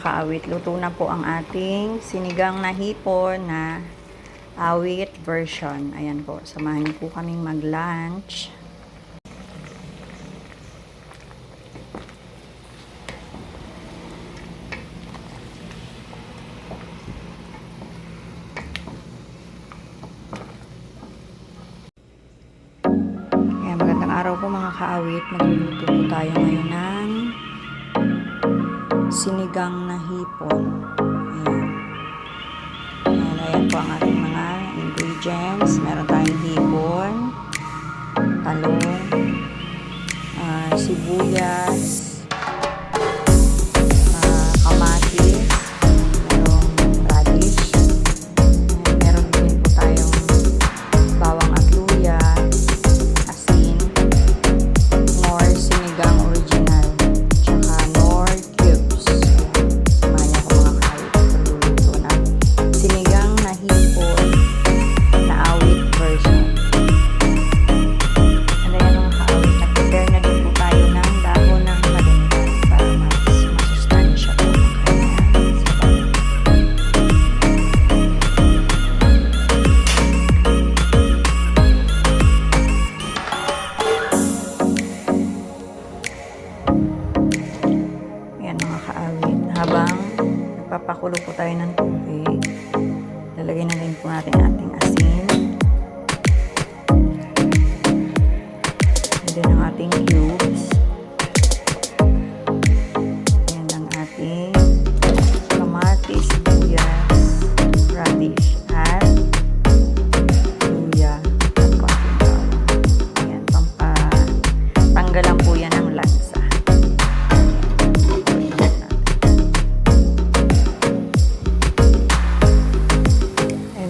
kaawit, luto na po ang ating sinigang na hipon na awit version. Ayan po, samahan niyo po kaming mag-lunch. Ayan, magandang araw po mga kaawit. Magluluto po tayo ngayon ng sinigang na hipon. Ayan po ang ating mga ingredients. Meron tayong hipon, talong, sibuyas, kamatis, merong radish, meron din po tayong bawang at luya, asin, nor sinigang original, tsaka nor cubes. Samahan niyo ako mga kahit pagluluto na sinigang na hipon na awit version. And then mga kaawit, nag-prepare na din po tayo ng dahon ng malindan para mas masustansya po ang kanyang sabaw. Ayan mga kaawit, habang nagpapakulo po tayo ng tubig, lalagay na rin po natin ating asin, and then ang ating cubes, ayan ang ating kamatis, sibuyas, radish, at luya, at konting bawang. Ayan, tanggalan po yan ng lansa.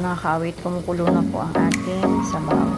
Mga kaawit, kumukulo na po ang ating sabaw.